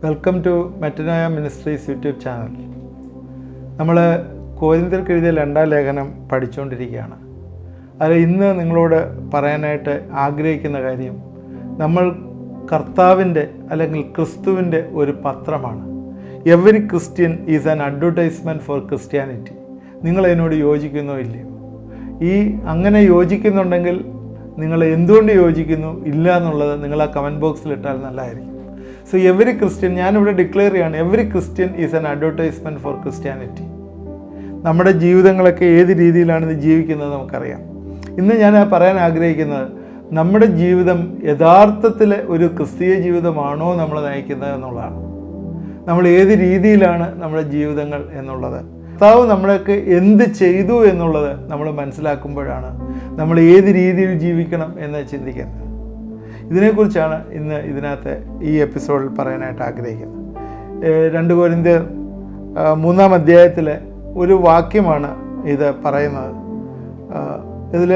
Welcome to Metanoia Ministries YouTube channel. നമ്മൾ കൊരിന്ത്യർക്ക് എഴുതിയ 2-ാം ലേഖനം പഠിച്ചുകൊണ്ടിരിക്കുകയാണ്. അതിൽ ഇന്ന് നിങ്ങളോട് പറയാനായിട്ട് ആഗ്രഹിക്കുന്ന കാര്യം, നമ്മൾ കർത്താവിൻ്റെ അല്ലെങ്കിൽ ക്രിസ്തുവിൻ്റെ ഒരു പത്രമാണ്. Every Christian is an advertisement for Christianity. നിങ്ങളതിനോട് യോജിക്കുന്നോ ഇല്ലയോ? അങ്ങനെ യോജിക്കുന്നുണ്ടെങ്കിൽ നിങ്ങൾ എന്തുകൊണ്ട് യോജിക്കുന്നു ഇല്ല എന്നുള്ളത് നിങ്ങൾ ആ കമൻറ്റ് ബോക്സിൽ ഇട്ടാൽ നല്ലതായിരിക്കും. സോ എവരി ക്രിസ്ത്യൻ, ഞാനിവിടെ ഡിക്ലെയർ ചെയ്യാണ്, every Christian is an advertisement for Christianity. നമ്മുടെ ജീവിതങ്ങളൊക്കെ ഏത് രീതിയിലാണ് ഇത് ജീവിക്കുന്നത് നമുക്കറിയാം. ഇന്ന് ഞാൻ പറയാൻ ആഗ്രഹിക്കുന്നത്, നമ്മുടെ ജീവിതം യഥാർത്ഥത്തിൽ ഒരു ക്രിസ്തീയ ജീവിതമാണോ നമ്മൾ നയിക്കുന്നത് എന്നുള്ളതാണ്. നമ്മൾ ഏത് രീതിയിലാണ് നമ്മുടെ ജീവിതങ്ങൾ എന്നുള്ളത്, കർത്താവ് നമ്മളൊക്കെ എന്ത് ചെയ്തു എന്നുള്ളത് നമ്മൾ മനസ്സിലാക്കുമ്പോഴാണ് നമ്മൾ ഏത് രീതിയിൽ ജീവിക്കണം എന്ന് ചിന്തിക്കുന്നത്. ഇതിനെക്കുറിച്ചാണ് ഇന്ന് ഇതിനകത്ത് ഈ എപ്പിസോഡിൽ പറയാനായിട്ട് ആഗ്രഹിക്കുന്നത്. 2 കൊരിന്ത്യർ 3-ാം അധ്യായത്തിലെ ഒരു വാക്യമാണ് ഇത് പറയുന്നത്. ഇതിൽ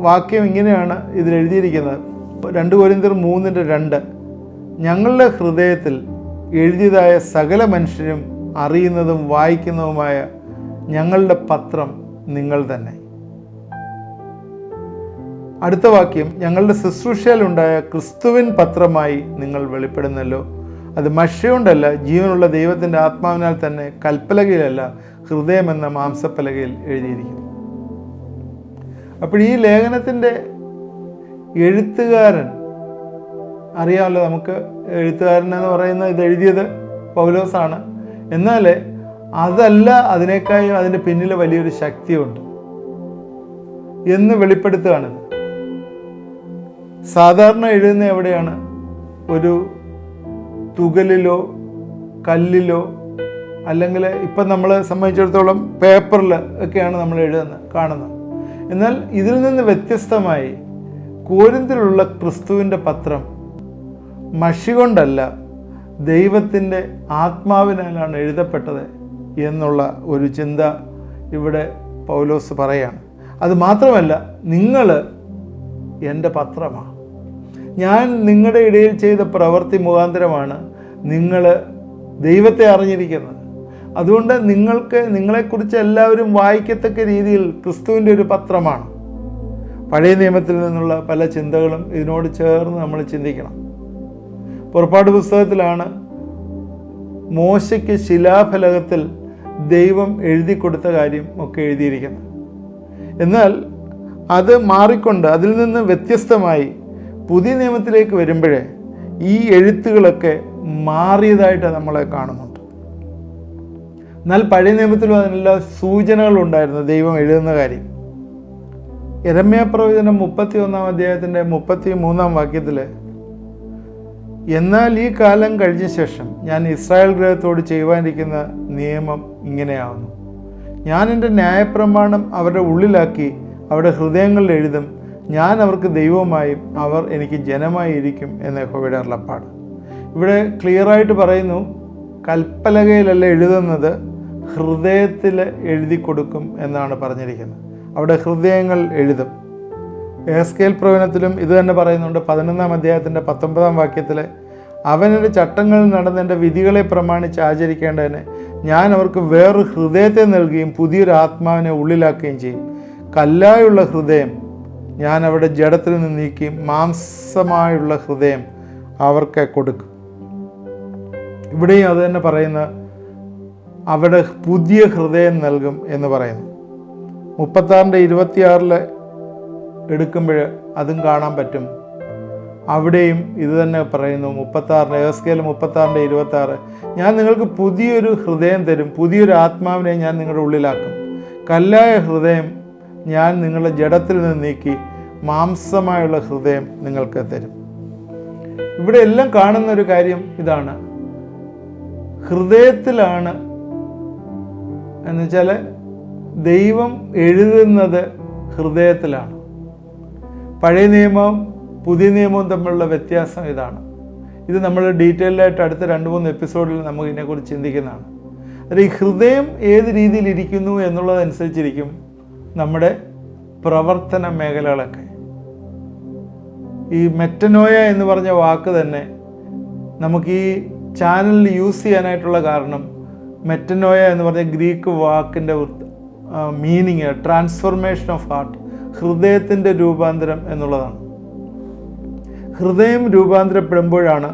വാക്യം ഇങ്ങനെയാണ് ഇതിലെഴുതിയിരിക്കുന്നത്. 2 കൊരിന്ത്യർ 3:2, ഞങ്ങളുടെ ഹൃദയത്തിൽ എഴുതിയതായ സകല മനുഷ്യരും അറിയുന്നതും വായിക്കുന്നതുമായ ഞങ്ങളുടെ പത്രം നിങ്ങൾ തന്നെ. അടുത്ത വാക്യം, ഞങ്ങളുടെ ശുശ്രൂഷയിലുണ്ടായ ക്രിസ്തുവിൻ പത്രമായി നിങ്ങൾ വെളിപ്പെടുന്നല്ലോ. അത് മഷികൊണ്ടല്ല, ജീവനുള്ള ദൈവത്തിൻ്റെ ആത്മാവിനാൽ തന്നെ കൽപ്പലകയിലല്ല, ഹൃദയമെന്ന മാംസപ്പലകയിൽ എഴുതിയിരിക്കുന്നു. അപ്പോൾ ഈ ലേഖനത്തിൻ്റെ എഴുത്തുകാരൻ അറിയാമല്ലോ, നമുക്ക് എഴുത്തുകാരൻ എന്ന് പറയുന്നത് ഇത് എഴുതിയത് പൗലോസാണ്. എന്നാൽ അതല്ല, അതിനേക്കാളും അതിൻ്റെ പിന്നിൽ വലിയൊരു ശക്തിയുണ്ട് എന്ന് വെളിപ്പെടുത്തുകയാണിത്. സാധാരണ എഴുതുന്ന എവിടെയാണ്? ഒരു തുകലിലോ കല്ലിലോ, അല്ലെങ്കിൽ ഇപ്പം നമ്മളെ സംബന്ധിച്ചിടത്തോളം പേപ്പറിൽ ഒക്കെയാണ് നമ്മൾ കാണുന്നത്. എന്നാൽ ഇതിൽ നിന്ന് വ്യത്യസ്തമായി കൊരിന്ത്യയിലുള്ള ക്രിസ്തുവിൻ്റെ പത്രം മഷി കൊണ്ടല്ല, ദൈവത്തിൻ്റെ ആത്മാവിനാലാണ് എഴുതപ്പെട്ടത് എന്നുള്ള ഒരു ചിന്ത ഇവിടെ പൗലോസ് പറയാണ്. അത് മാത്രമല്ല, നിങ്ങൾ എൻ്റെ പത്രമാണ്. ഞാൻ നിങ്ങളുടെ ഇടയിൽ ചെയ്ത പ്രവൃത്തി മുഖാന്തരമാണ് നിങ്ങൾ ദൈവത്തെ അറിഞ്ഞിരിക്കുന്നത്. അതുകൊണ്ട് നിങ്ങളെക്കുറിച്ച് എല്ലാവരും വായിക്കത്തക്ക രീതിയിൽ ക്രിസ്തുവിൻ്റെ ഒരു പത്രമാണ്. പഴയ നിയമത്തിൽ നിന്നുള്ള പല ചിന്തകളും ഇതിനോട് ചേർന്ന് നമ്മൾ ചിന്തിക്കണം. പുറപ്പാട് പുസ്തകത്തിലാണ് മോശയ്ക്ക് ശിലാഫലകത്തിൽ ദൈവം എഴുതി കൊടുത്ത കാര്യം ഒക്കെ എഴുതിയിരിക്കുന്നത്. എന്നാൽ അത് മാറിക്കൊണ്ട് അതിൽ നിന്ന് വ്യത്യസ്തമായി പുതിയ നിയമത്തിലേക്ക് വരുമ്പോഴേ ഈ എഴുത്തുകളൊക്കെ മാറിയതായിട്ട് നമ്മളെ കാണുന്നുണ്ട്. എന്നാൽ പഴയ നിയമത്തിലും അതിനെല്ലാം സൂചനകളുണ്ടായിരുന്നു ദൈവം എഴുതുന്ന കാര്യം. യെരമ്യാ പ്രവചനം 31-ാം അധ്യായത്തിൻ്റെ 33-ാം വാക്യത്തിൽ, എന്നാൽ ഈ കാലം കഴിഞ്ഞ ശേഷം ഞാൻ ഇസ്രായേൽ ഗൃഹത്തോട് ചെയ്യുവാനിരിക്കുന്ന നിയമം ഇങ്ങനെയാവുന്നു, ഞാൻ എൻ്റെ ന്യായപ്രമാണം അവരുടെ ഉള്ളിലാക്കി അവരുടെ ഹൃദയങ്ങളിൽ എഴുതും, ഞാൻ അവർക്ക് ദൈവമായും അവർ എനിക്ക് ജനമായി ഇരിക്കും എന്ന് യഹോവയുടെ അരുളപ്പാട്. ഇവിടെ ക്ലിയറായിട്ട് പറയുന്നു, കൽപ്പലകയിലല്ല എഴുതുന്നത്, ഹൃദയത്തിൽ എഴുതി കൊടുക്കും എന്നാണ് പറഞ്ഞിരിക്കുന്നത്. അവിടെ ഹൃദയങ്ങൾ എഴുതും. എഹെസ്കേൽ പ്രവചനത്തിലും ഇത് തന്നെ പറയുന്നുണ്ട്. 11-ാം അധ്യായത്തിൻ്റെ 19-ാം വാക്യത്തിൽ, അവനെൻ്റെ ചട്ടങ്ങളിൽ നടന്ന് എൻ്റെ വിധികളെ പ്രമാണിച്ച് ആചരിക്കേണ്ടതിന് ഞാൻ അവർക്ക് വേറൊരു ഹൃദയത്തെ നൽകുകയും പുതിയൊരു ആത്മാവിനെ ഉള്ളിലാക്കുകയും ചെയ്യും. കല്ലായുള്ള ഹൃദയം ഞാൻ അവരുടെ ജഡത്തിൽ നിന്ന് നീക്കി മാംസമായുള്ള ഹൃദയം അവർക്ക് കൊടുക്കും. ഇവിടെയും അത് തന്നെ പറയുന്ന, അവിടെ പുതിയ ഹൃദയം നൽകും എന്ന് പറയുന്നു. 36-26 എടുക്കുമ്പോൾ അതും കാണാൻ പറ്റും. അവിടെയും ഇത് തന്നെ പറയുന്നു. 36 എഹെസ്കേൽ 36-26, ഞാൻ നിങ്ങൾക്ക് പുതിയൊരു ഹൃദയം തരും, പുതിയൊരു ആത്മാവിനെ ഞാൻ നിങ്ങളുടെ ഉള്ളിലാക്കും, കല്ലായ ഹൃദയം ഞാൻ നിങ്ങളുടെ ജഡത്തിൽ നിന്ന് നീക്കി മാംസമായുള്ള ഹൃദയം നിങ്ങൾക്ക് തരും. ഇവിടെ എല്ലാം കാണുന്ന ഒരു കാര്യം ഇതാണ്, ഹൃദയത്തിലാണ് എന്നുവെച്ചാൽ ദൈവം എഴുതുന്നത് ഹൃദയത്തിലാണ്. പഴയ നിയമവും പുതിയ നിയമവും തമ്മിലുള്ള വ്യത്യാസം ഇതാണ്. ഇത് നമ്മൾ ഡീറ്റെയിൽഡായിട്ട് അടുത്ത 2-3 എപ്പിസോഡിൽ നമുക്ക് ഇതിനെക്കുറിച്ച് ചിന്തിക്കുന്നതാണ്. അത് ഈ ഹൃദയം ഏത് രീതിയിൽ ഇരിക്കുന്നു എന്നുള്ളതനുസരിച്ചിരിക്കും നമ്മുടെ പ്രവർത്തന മേഖലകളൊക്കെ. ഈ മെറ്റനോയ എന്ന് പറഞ്ഞ വാക്ക് തന്നെ നമുക്ക് ഈ ചാനലിൽ യൂസ് ചെയ്യാനായിട്ടുള്ള കാരണം മെറ്റനോയ എന്ന് പറഞ്ഞ ഗ്രീക്ക് വാക്കിൻ്റെ മീനിങ് ട്രാൻസ്ഫോർമേഷൻ ഓഫ് ഹാർട്ട്, ഹൃദയത്തിൻ്റെ രൂപാന്തരം എന്നുള്ളതാണ്. ഹൃദയം രൂപാന്തരപ്പെടുമ്പോഴാണ്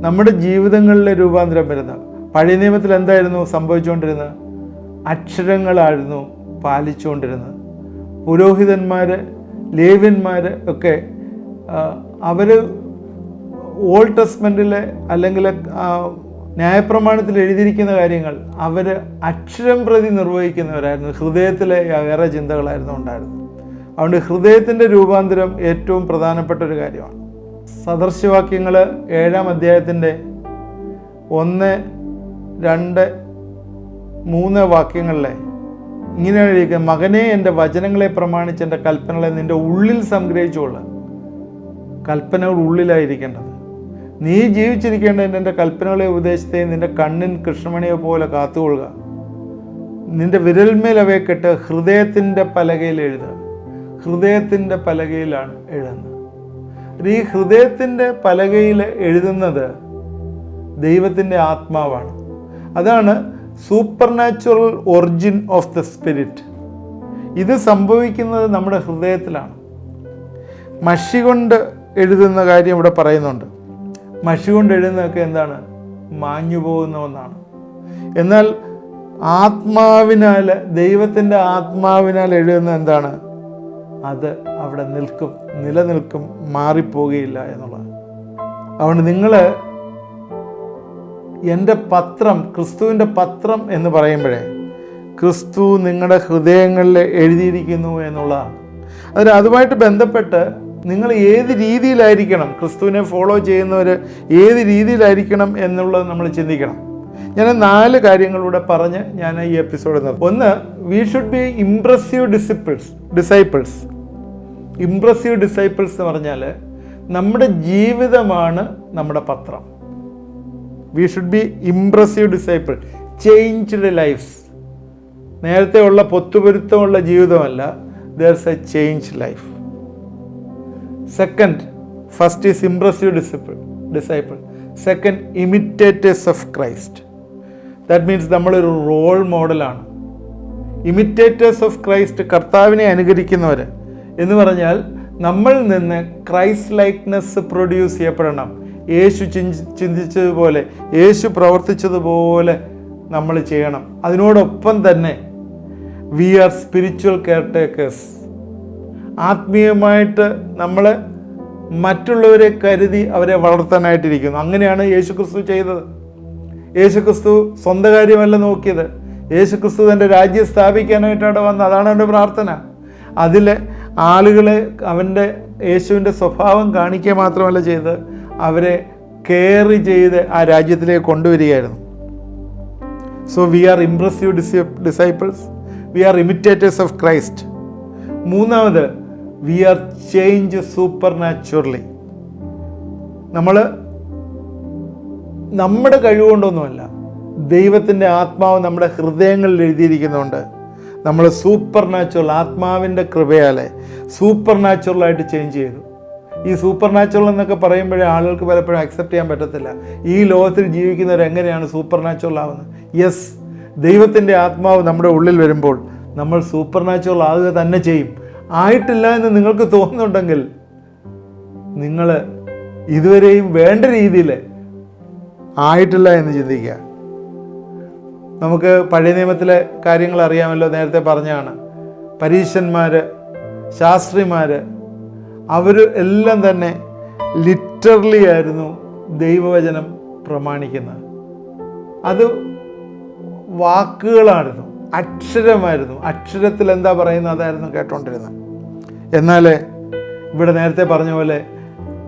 നമ്മുടെ ജീവിതങ്ങളിലെ രൂപാന്തരം വരുന്നത്. പഴയ നിയമത്തിൽ എന്തായിരുന്നു സംഭവിച്ചുകൊണ്ടിരുന്നത്? അക്ഷരങ്ങളായിരുന്നു പാലിച്ചുകൊണ്ടിരുന്നത്. പുരോഹിതന്മാർ, ലേവ്യന്മാർ ഒക്കെ അവർ ഓൾഡ് ടെസ്റ്റ്മെൻറ്റിലെ അല്ലെങ്കിൽ ന്യായപ്രമാണത്തിൽ എഴുതിയിരിക്കുന്ന കാര്യങ്ങൾ അവർ അക്ഷരം പ്രതി നിർവഹിക്കുന്നവരായിരുന്നു. ഹൃദയത്തിലെ വേറെ ചിന്തകളായിരുന്നു ഉണ്ടായിരുന്നത്. അതുകൊണ്ട് ഹൃദയത്തിൻ്റെ രൂപാന്തരം ഏറ്റവും പ്രധാനപ്പെട്ട ഒരു കാര്യമാണ്. സദൃശവാക്യങ്ങൾ 7-ാം അധ്യായത്തിൻ്റെ 1, 2, 3 വാക്യങ്ങളിലെ ഇങ്ങനെ എഴുതിയിരിക്കുക: മകനെ, എൻ്റെ വചനങ്ങളെ പ്രമാണിച്ച് എൻ്റെ കൽപ്പനകളെ നിൻ്റെ ഉള്ളിൽ സംഗ്രഹിച്ചുകൊള്ളുക. കൽപ്പനകൾ ഉള്ളിലായിരിക്കേണ്ടത്. നീ ജീവിച്ചിരിക്കേണ്ടത് എൻ്റെ കൽപ്പനകളെ ഉപദേശത്തെയും നിൻ്റെ കണ്ണിൻ കൃഷ്ണമണിയെ പോലെ കാത്തുകൊള്ളുക. നിൻ്റെ വിരൽമേൽ അവയെ കെട്ട് ഹൃദയത്തിൻ്റെ പലകയിൽ എഴുതുക. ഹൃദയത്തിൻ്റെ പലകയിലാണ് എഴുതുന്നത്. ഈ ഹൃദയത്തിൻ്റെ പലകയിൽ എഴുതുന്നത് ദൈവത്തിൻ്റെ ആത്മാവാണ്. അതാണ് super natural origin of the spirit. ഇത് സംഭവിക്കുന്നത് നമ്മുടെ ഹൃദയത്തിലാണ്. മഷി കൊണ്ട് എഴുതുന്ന കാര്യം ഇവിടെ പറയുന്നുണ്ട്. മഷി കൊണ്ട് എഴുതുന്നതൊക്കെ എന്താണ്? മാഞ്ഞു പോകുന്ന ഒന്നാണ്. എന്നാൽ ആത്മാവിനാൽ, ദൈവത്തിൻ്റെ ആത്മാവിനാൽ എഴുതുന്ന എന്താണ്? അത് അവിടെ നിൽക്കും, നിലനിൽക്കും, മാറിപ്പോകുകയില്ല എന്നുള്ളതാണ്. അതുകൊണ്ട് നിങ്ങൾ എൻ്റെ പത്രം, ക്രിസ്തുവിൻ്റെ പത്രം എന്ന് പറയുമ്പോഴേ ക്രിസ്തു നിങ്ങളുടെ ഹൃദയങ്ങളിൽ എഴുതിയിരിക്കുന്നു എന്നുള്ളതാണ്. അതിന് അതുമായിട്ട് ബന്ധപ്പെട്ട് നിങ്ങൾ ഏത് രീതിയിലായിരിക്കണം, ക്രിസ്തുവിനെ ഫോളോ ചെയ്യുന്നവർ ഏത് രീതിയിലായിരിക്കണം എന്നുള്ളത് നമ്മൾ ചിന്തിക്കണം. ഞാൻ 4 കാര്യങ്ങളിലൂടെ പറഞ്ഞ് ഞാൻ ഈ എപ്പിസോഡ് നിർത്തും. 1, we should be impressive disciples. Impressive disciples എന്ന് പറഞ്ഞാൽ നമ്മുടെ ജീവിതമാണ് നമ്മുടെ പത്രം. We should be impressive disciple, changed lives. നേരത്തെ ഉള്ള പൊത്തുപൊരുത്തമുള്ള ജീവിതമല്ല, there's a changed life. Second, first is impressive disciple. Second, imitators of Christ. That means നമ്മളൊരു റോൾ മോഡലാണ്. ഇമിറ്റേറ്റേഴ്സ് ഓഫ് ക്രൈസ്റ്റ്, കർത്താവിനെ അനുകരിക്കുന്നവർ എന്ന് പറഞ്ഞാൽ നമ്മളിൽ നിന്ന് ക്രൈസ്റ്റ് ലൈക്നെസ് പ്രൊഡ്യൂസ് ചെയ്യപ്പെടണം. യേശു ചിന്തിച്ചതുപോലെ, യേശു പ്രവർത്തിച്ചതുപോലെ നമ്മൾ ചെയ്യണം. അതിനോടൊപ്പം തന്നെ വി ആർ സ്പിരിച്വൽ കെയർടേക്കേഴ്സ്. ആത്മീയമായിട്ട് നമ്മൾ മറ്റുള്ളവരെ കരുതി അവരെ വളർത്താനായിട്ടിരിക്കുന്നു. അങ്ങനെയാണ് യേശുക്രിസ്തു ചെയ്തത്. യേശുക്രിസ്തു സ്വന്തം കാര്യമല്ല നോക്കിയത്. യേശുക്രിസ്തു തൻ്റെ രാജ്യം സ്ഥാപിക്കാനായിട്ടാണ് വന്നത്. അതാണ് അവൻ്റെ പ്രാർത്ഥന. അതിൽ ആളുകളെ അവൻ്റെ യേശുവിൻ്റെ സ്വഭാവം കാണിക്കുക മാത്രമല്ല ചെയ്ത്, അവരെ കെയർ ചെയ്ത് ആ രാജ്യത്തിലേക്ക് കൊണ്ടുവരികയായിരുന്നു. So we are impressive disciples, we are imitators of Christ. മൂന്നാമത്, we are change supernaturally. നമ്മൾ നമ്മുടെ കഴിവുകൊണ്ടൊന്നുമല്ല, ദൈവത്തിൻ്റെ ആത്മാവ് നമ്മുടെ ഹൃദയങ്ങളിൽ എഴുതിയിരിക്കുന്നുണ്ട്. നമ്മൾ സൂപ്പർ നാച്ചുറൽ, ആത്മാവിൻ്റെ കൃപയാലെ സൂപ്പർ നാച്ചുറലായിട്ട് ചേഞ്ച് ചെയ്തു. ഈ സൂപ്പർ നാച്ചുറൽ എന്നൊക്കെ പറയുമ്പോഴേ ആളുകൾക്ക് പലപ്പോഴും അക്സെപ്റ്റ് ചെയ്യാൻ പറ്റത്തില്ല. ഈ ലോകത്തിൽ ജീവിക്കുന്നവർ എങ്ങനെയാണ് സൂപ്പർ നാച്ചുറൽ ആവുന്നത്? യെസ്, ദൈവത്തിൻ്റെ ആത്മാവ് നമ്മുടെ ഉള്ളിൽ വരുമ്പോൾ നമ്മൾ സൂപ്പർ നാച്ചുറൽ ആവുക തന്നെ ചെയ്യും. ആയിട്ടില്ല എന്ന് നിങ്ങൾക്ക് തോന്നുന്നുണ്ടെങ്കിൽ നിങ്ങൾ ഇതുവരെയും വേണ്ട രീതിയിൽ ആയിട്ടില്ല എന്ന് ചിന്തിക്കുക. നമുക്ക് പഴയ നിയമത്തിലെ കാര്യങ്ങൾ അറിയാമല്ലോ, നേരത്തെ പറഞ്ഞാണ്. പരീശന്മാർ, ശാസ്ത്രിമാർ, അവർ എല്ലാം തന്നെ ലിറ്ററലി ആയിരുന്നു ദൈവവചനം പ്രമാണിക്കുന്നത്. അത് വാക്കുകളായിരുന്നു, അക്ഷരമായിരുന്നു. അക്ഷരത്തിൽ എന്താ പറയുന്നത് അതായിരുന്നു കേട്ടോണ്ടിരുന്നത്. എന്നാൽ ഇവിടെ നേരത്തെ പറഞ്ഞ പോലെ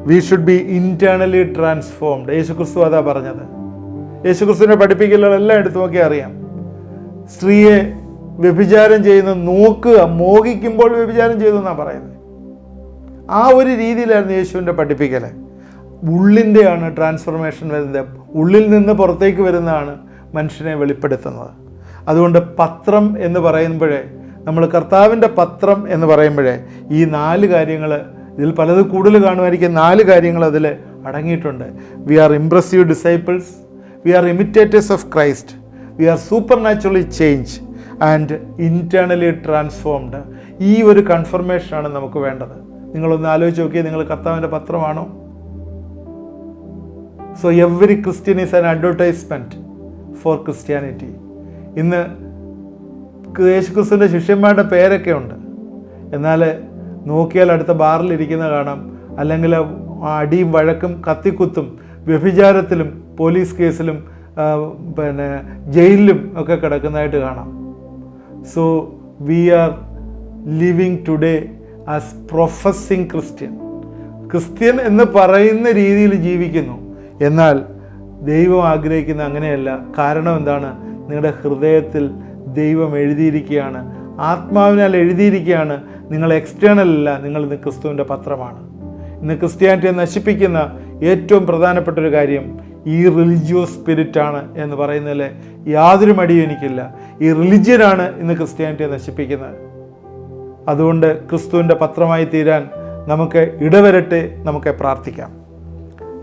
V should B internally transformed. യേശുക്രിസ്തു അതാ പറഞ്ഞത്. യേശുക്രിസ്തുവിനെ പഠിപ്പിക്കലുകളെല്ലാം എടുത്തു നോക്കിയാൽ അറിയാം. സ്ത്രീയെ വ്യഭിചാരം ചെയ്യുന്ന നോക്കുക, മോഹിക്കുമ്പോൾ വ്യഭിചാരം ചെയ്തു എന്നാണ് പറയുന്നത്. ആ ഒരു രീതിയിലായിരുന്നു യേശുവിൻ്റെ പഠിപ്പിക്കൽ. ഉള്ളിൻ്റെയാണ് ട്രാൻസ്ഫോർമേഷൻ വരുന്നത്. ഉള്ളിൽ നിന്ന് പുറത്തേക്ക് വരുന്നതാണ് മനുഷ്യനെ വെളിപ്പെടുത്തുന്നത്. അതുകൊണ്ട് പത്രം എന്ന് പറയുമ്പോഴേ, നമ്മൾ കർത്താവിൻ്റെ പത്രം എന്ന് പറയുമ്പോഴേ ഈ 4 കാര്യങ്ങൾ, ഇതിൽ പലത് കൂടുതൽ കാണുമായിരിക്കും, 4 കാര്യങ്ങൾ അതിൽ അടങ്ങിയിട്ടുണ്ട്. We are impressive disciples, we are imitators of Christ, we are supernaturally change and internally transformed. ഈ ഒരു കൺഫർമേഷനാണ് നമുക്ക് വേണ്ടത്. നിങ്ങളൊന്ന് ആലോചിച്ച് നോക്കിയാൽ നിങ്ങൾ കർത്താവിൻ്റെ പത്രമാണോ? So every Christian is an advertisement for Christianity. ഇന്ന് യേശുക്രിസ്തുവിൻ്റെ ശിഷ്യന്മാരുടെ പേരൊക്കെ ഉണ്ട്, എന്നാൽ നോക്കിയാൽ അടുത്ത ബാറിലിരിക്കുന്ന കാണാം, അല്ലെങ്കിൽ അടിയും വഴക്കും കത്തിക്കുത്തും വ്യഭിചാരത്തിലും പോലീസ് കേസിലും ജയിലിലും ഒക്കെ കിടക്കുന്നതായിട്ട് കാണാം. So we are living today as professing Christian. Christian എന്ന് പറയുന്ന രീതിയിൽ ജീവിക്കുന്നു, എന്നാൽ ദൈവം ആഗ്രഹിക്കുന്ന അങ്ങനെയല്ല. കാരണം എന്താണ്? നിങ്ങളുടെ ഹൃദയത്തിൽ ദൈവം എഴുതിയിരിക്കുകയാണ്, ആത്മാവിനാൽ എഴുതിയിരിക്കുകയാണ്. നിങ്ങൾ എക്സ്റ്റേണൽ അല്ല, നിങ്ങൾ ഇന്ന് ക്രിസ്തുവിൻ്റെ പത്രമാണ്. ഇന്ന് ക്രിസ്ത്യാനിറ്റിയെ നശിപ്പിക്കുന്ന ഏറ്റവും പ്രധാനപ്പെട്ട ഒരു കാര്യം ഈ റിലിജിയസ് സ്പിരിറ്റാണ് എന്ന് പറയുന്നതിൽ യാതൊരു മടിയും എനിക്കില്ല. ഈ റിലിജിയനാണ് ഇന്ന് ക്രിസ്ത്യാനിറ്റിയെ നശിപ്പിക്കുന്നത്. അതുകൊണ്ട് ക്രിസ്തുവിൻ്റെ പത്രമായി തീരാൻ നമുക്ക് ഇടവരട്ടെ, നമുക്ക് പ്രാർത്ഥിക്കാം.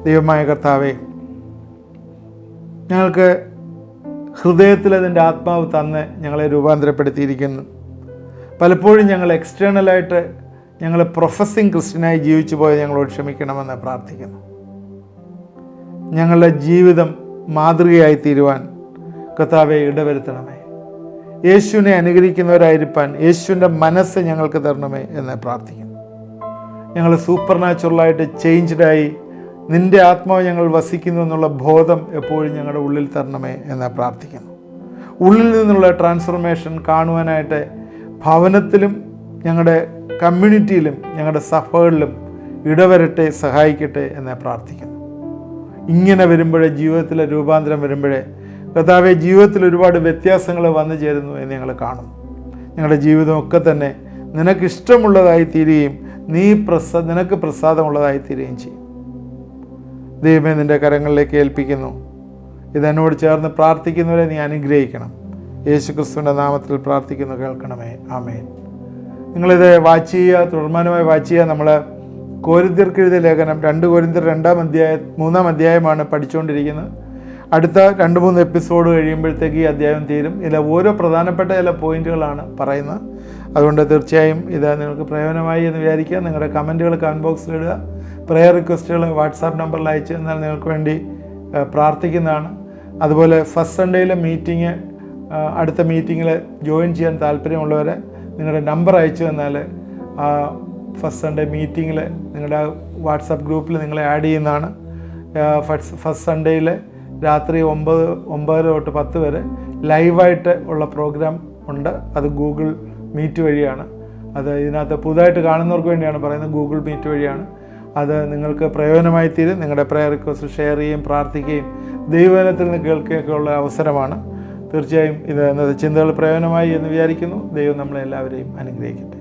ദൈവമായ കർത്താവേ, ഞങ്ങൾക്ക് ഹൃദയത്തിൽ അതിൻ്റെ ആത്മാവ് തന്ന് ഞങ്ങളെ രൂപാന്തരപ്പെടുത്തിയിരിക്കുന്നു. പലപ്പോഴും ഞങ്ങൾ എക്സ്റ്റേണലായിട്ട് ഞങ്ങൾ പ്രൊഫസിങ് ക്രിസ്ത്യനായി ജീവിച്ചു പോയ ഞങ്ങളോട് ക്ഷമിക്കണമെന്ന് പ്രാർത്ഥിക്കുന്നു. ഞങ്ങളുടെ ജീവിതം മാതൃകയായി തീരുവാൻ കർത്താവെ ഇടവരുത്തണമേ. യേശുവിനെ അനുകരിക്കുന്നവരായിരിക്കാൻ യേശുവിൻ്റെ മനസ്സ് ഞങ്ങൾക്ക് തരണമേ എന്ന് പ്രാർത്ഥിക്കുന്നു. ഞങ്ങൾ സൂപ്പർ നാച്ചുറലായിട്ട് ചേഞ്ച്ഡായി നിൻ്റെ ആത്മാവ് ഞങ്ങൾ വസിക്കുന്നു എന്നുള്ള ബോധം എപ്പോഴും ഞങ്ങളുടെ ഉള്ളിൽ തരണമേ എന്ന് പ്രാർത്ഥിക്കുന്നു. ഉള്ളിൽ നിന്നുള്ള ട്രാൻസ്ഫോർമേഷൻ കാണുവാനായിട്ട് ഭവനത്തിലും ഞങ്ങളുടെ കമ്മ്യൂണിറ്റിയിലും ഞങ്ങളുടെ സഭകളിലും ഇടവരട്ടെ, സഹായിക്കട്ടെ എന്ന് പ്രാർത്ഥിക്കുന്നു. ഇങ്ങനെ വരുമ്പോഴേ ജീവിതത്തിലെ രൂപാന്തരം വരുമ്പോഴേ കർത്താവേ ജീവിതത്തിൽ ഒരുപാട് വ്യത്യാസങ്ങൾ വന്നു ചേരുന്നു എന്ന് ഞങ്ങൾ കാണുന്നു. ഞങ്ങളുടെ ജീവിതമൊക്കെ തന്നെ നിനക്കിഷ്ടമുള്ളതായി തീരുകയും നിനക്ക് പ്രസാദമുള്ളതായി തീരുകയും ചെയ്യും. ദൈവമേ, നിൻ്റെ കരങ്ങളിലേക്ക് ഏൽപ്പിക്കുന്നു. ഇതെന്നോട് ചേർന്ന് പ്രാർത്ഥിക്കുന്നവരെ നീ അനുഗ്രഹിക്കണം. യേശുക്രിസ്തുവിൻ്റെ നാമത്തിൽ പ്രാർത്ഥിക്കുന്നു, കേൾക്കണമേ. ആമേൻ. നിങ്ങളിത് വാച്ച് ചെയ്യുക, തുടർമാനമായി വാച്ച് ചെയ്യുക. നമ്മൾ കൊരിന്ത്യർക്ക് എഴുതിയ ലേഖനം 2 കൊരിന്ത്യർ 3-ാം അധ്യായമാണ് പഠിച്ചുകൊണ്ടിരിക്കുന്നത്. അടുത്ത 2-3 എപ്പിസോഡ് കഴിയുമ്പോഴത്തേക്ക് ഈ അധ്യായം തീരും. ഇതിൽ ഓരോ പ്രധാനപ്പെട്ട ചില പോയിന്റുകളാണ് പറയുന്നത്. അതുകൊണ്ട് തീർച്ചയായും ഇത് നിങ്ങൾക്ക് പ്രയോജനമായി എന്ന് വിചാരിക്കുക. നിങ്ങളുടെ കമൻറ്റുകൾ കമൻറ്റ് ബോക്സിലിടുക. പ്രെയർ റിക്വസ്റ്റുകൾ വാട്സാപ്പ് നമ്പറിൽ അയച്ചു തന്നാൽ നിങ്ങൾക്ക് വേണ്ടി പ്രാർത്ഥിക്കുന്നതാണ്. അതുപോലെ ഫസ്റ്റ് സൺഡേയിലെ മീറ്റിംഗ്, അടുത്ത മീറ്റിങ്ങിൽ ജോയിൻ ചെയ്യാൻ താല്പര്യമുള്ളവരെ നിങ്ങളുടെ നമ്പർ അയച്ചു തന്നാൽ ഫസ്റ്റ് സൺഡേ മീറ്റിങ്ങിൽ നിങ്ങളുടെ വാട്സാപ്പ് ഗ്രൂപ്പിൽ നിങ്ങളെ ആഡ് ചെയ്യുന്നതാണ്. ഫസ്റ്റ് സൺഡേയിൽ രാത്രി 9 തൊട്ട് 10 വരെ ലൈവായിട്ട് ഉള്ള പ്രോഗ്രാം ഉണ്ട്. അത് ഗൂഗിൾ മീറ്റ് വഴിയാണ്. അത് ഇതിനകത്ത് പുതുതായിട്ട് കാണുന്നവർക്ക് വേണ്ടിയാണ് പറയുന്നത്. ഗൂഗിൾ മീറ്റ് വഴിയാണ്. അത് നിങ്ങൾക്ക് പ്രയോജനമായി തീരും. നിങ്ങളുടെ പ്രയർ റിക്വസ്റ്റ് ഷെയർ ചെയ്യുകയും പ്രാർത്ഥിക്കുകയും ദൈവവചനത്തിൽ നിന്ന് കേൾക്കുകയൊക്കെ ഉള്ള അവസരമാണ്. തീർച്ചയായും ഇത് ചിന്തകൾ പ്രയോജനമായി എന്ന് വിചാരിക്കുന്നു. ദൈവം നമ്മളെല്ലാവരെയും അനുഗ്രഹിക്കട്ടെ.